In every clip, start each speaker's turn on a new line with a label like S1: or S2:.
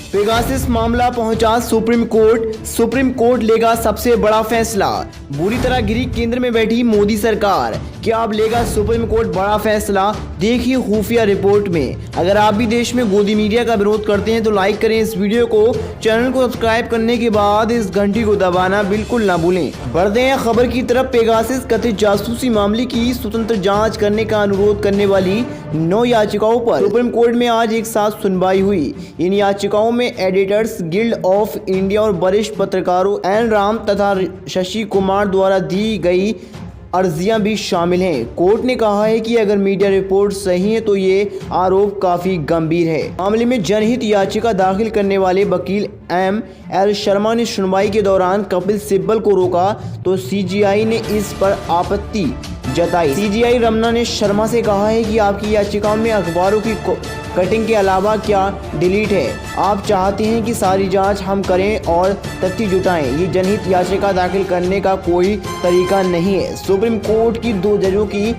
S1: Pegasus मामला पहुंचा supreme court लेगा सबसे बड़ा फैसला। बुरी तरह गिरी केंद्र में बैठी मोदी सरकार, क्या अब लेगा सुप्रीम कोर्ट बड़ा फैसला? देखिए खुफिया रिपोर्ट में। अगर आप भी देश में गोदी मीडिया का विरोध करते हैं तो लाइक करें इस वीडियो को, चैनल को सब्सक्राइब करने के बाद इस घंटी को दबाना बिल्कुल ना भूलें। बढ़ते हैं खबर की तरफ। पेगासस कथित जासूसी मामले की स्वतंत्र जांच करने का अनुरोध करने वाली 9 याचिकाओं पर सुप्रीम कोर्ट में आज एक साथ सुनवाई हुई। इन याचिकाओं में एडिटर्स गिल्ड ऑफ इंडिया और वरिष्ठ पत्रकारों एन राम तथा शशि कुमार द्वारा दी गई अर्जियां भी शामिल हैं। कोर्ट ने कहा है कि अगर मीडिया रिपोर्ट सही है तो ये आरोप काफी गंभीर है। मामले में जनहित याचिका दाखिल करने वाले वकील एम.एल. शर्मा ने सुनवाई के दौरान कपिल सिब्बल को रोका तो सीजीआई ने इस पर आपत्ति जताई। सीजीआई रमना ने शर्मा से कहा है कि आपकी याचिकाओं में अखबारों की कटिंग के अलावा क्या डिलीट है? आप चाहते हैं कि सारी जांच हम करें और तथ्य जुटाएं। ये जनहित याचिका दाखिल करने का कोई तरीका नहीं है। सुप्रीम कोर्ट की 2 जजों की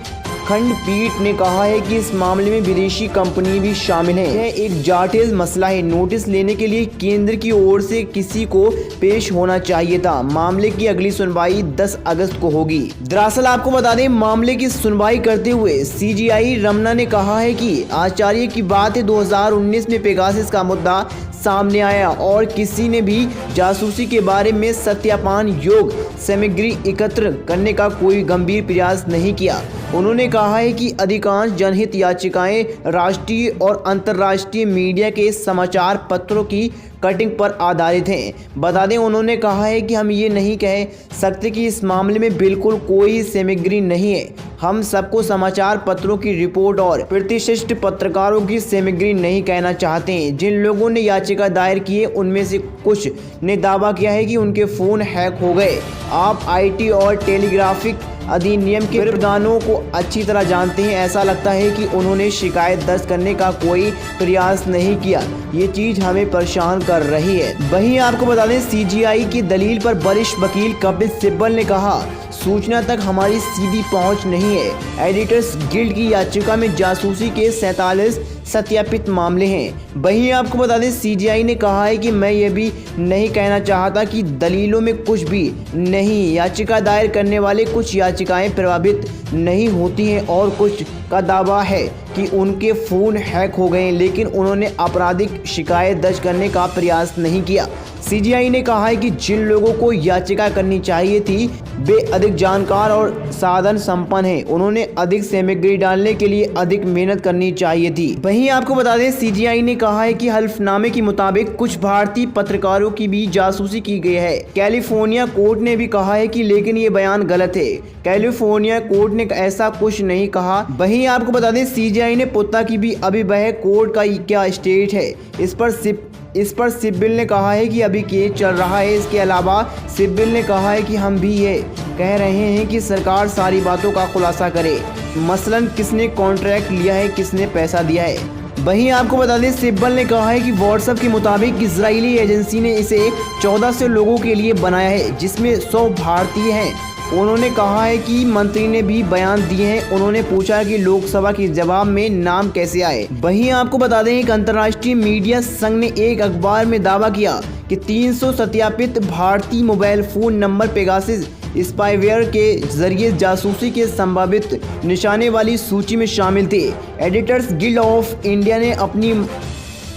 S1: खंडपीठ ने कहा है कि इस मामले में विदेशी कंपनी भी शामिल है। यह एक जायज मसला है। नोटिस लेने के लिए केंद्र की ओर से किसी को पेश होना चाहिए था। मामले की अगली सुनवाई 10 अगस्त को होगी। दरअसल आपको बता दें, मामले की सुनवाई करते हुए सीजीआई रमना ने कहा है कि आश्चर्य की बात है 2019 में पेगासस का मुद्दा सामने आया और किसी ने भी जासूसी के बारे में सत्यापन योग्य सामग्री एकत्र करने का कोई गंभीर प्रयास नहीं किया। उन्होंने कहा है कि अधिकांश जनहित याचिकाएं राष्ट्रीय और अंतर्राष्ट्रीय मीडिया के समाचार पत्रों की कटिंग पर आधारित हैं। बता दें, उन्होंने कहा है कि हम ये नहीं कह सकते कि इस मामले में बिल्कुल कोई सामग्री नहीं है। हम सबको समाचार पत्रों की रिपोर्ट और प्रतिष्ठित पत्रकारों की सामग्री नहीं कहना चाहते हैं। जिन लोगों ने याचिका दायर की है उनमें से कुछ ने दावा किया है कि उनके फ़ोन हैक हो गए। आप आईटी और टेलीग्राफिक अधिनियम के प्रावधानों को अच्छी तरह जानते हैं। ऐसा लगता है कि उन्होंने शिकायत दर्ज करने का कोई प्रयास नहीं किया। ये चीज़ हमें परेशान कर रही है। वहीं आपको बता दें, सीजीआई की दलील पर वरिष्ठ वकील कपिल सिब्बल ने कहा, सूचना तक हमारी सीधी पहुंच नहीं है। एडिटर्स गिल्ड की याचिका में जासूसी के 47 सत्यापित मामले हैं। वहीं आपको बता दें, सीजीआई ने कहा है कि मैं ये भी नहीं कहना चाहता कि दलीलों में कुछ भी नहीं। याचिका दायर करने वाले कुछ याचिकाएं प्रभावित नहीं होती हैं और कुछ का दावा है कि उनके फ़ोन हैक हो गए, लेकिन उन्होंने आपराधिक शिकायत दर्ज करने का प्रयास नहीं किया। सीजीआई ने कहा है कि जिन लोगों को याचिका करनी चाहिए थी वे अधिक जानकार और साधन संपन्न हैं। उन्होंने अधिक सामग्री डालने के लिए अधिक मेहनत करनी चाहिए थी। वहीं आपको बता दें, सीजीआई ने कहा है कि हल्फनामे के मुताबिक कुछ भारतीय पत्रकारों की भी जासूसी की गई है। कैलिफोर्निया कोर्ट ने भी कहा है कि लेकिन ये बयान गलत है। कैलिफोर्निया कोर्ट ने ऐसा कुछ नहीं कहा। वहीं आपको बता दें, सीजीआई ने पूछा कि भी अभी वह कोर्ट का क्या स्टेट है। इस पर सिब्बल ने कहा है कि अभी केस चल रहा है। इसके अलावा सिब्बल ने कहा है कि हम भी ये कह रहे हैं कि सरकार सारी बातों का खुलासा करे, मसलन किसने कॉन्ट्रैक्ट लिया है, किसने पैसा दिया है। वहीं आपको बता दें, सिब्बल ने कहा है कि व्हाट्सएप के मुताबिक इजरायली एजेंसी ने इसे 1400 लोगों के लिए बनाया है, जिसमें 100 भारतीय हैं। उन्होंने कहा है कि मंत्री ने भी बयान दिए हैं। उन्होंने पूछा कि लोकसभा के जवाब में नाम कैसे आए। वहीं आपको बता दें, एक अंतर्राष्ट्रीय मीडिया संघ ने एक अखबार में दावा किया कि 300 सत्यापित भारतीय mobile phone number Pegasus spyware के जरिए जासूसी के संभावित निशाने वाली सूची में शामिल थे। एडिटर्स गिल्ड ऑफ इंडिया ने अपनी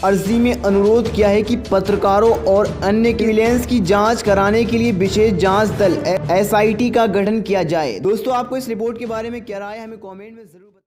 S1: अर्जी में अनुरोध किया है कि पत्रकारों और अन्य क्लियरेंस की जांच कराने के लिए विशेष जांच दल एसआईटी का गठन किया जाए। दोस्तों, आपको इस रिपोर्ट के बारे में क्या राय है, हमें कमेंट में जरूर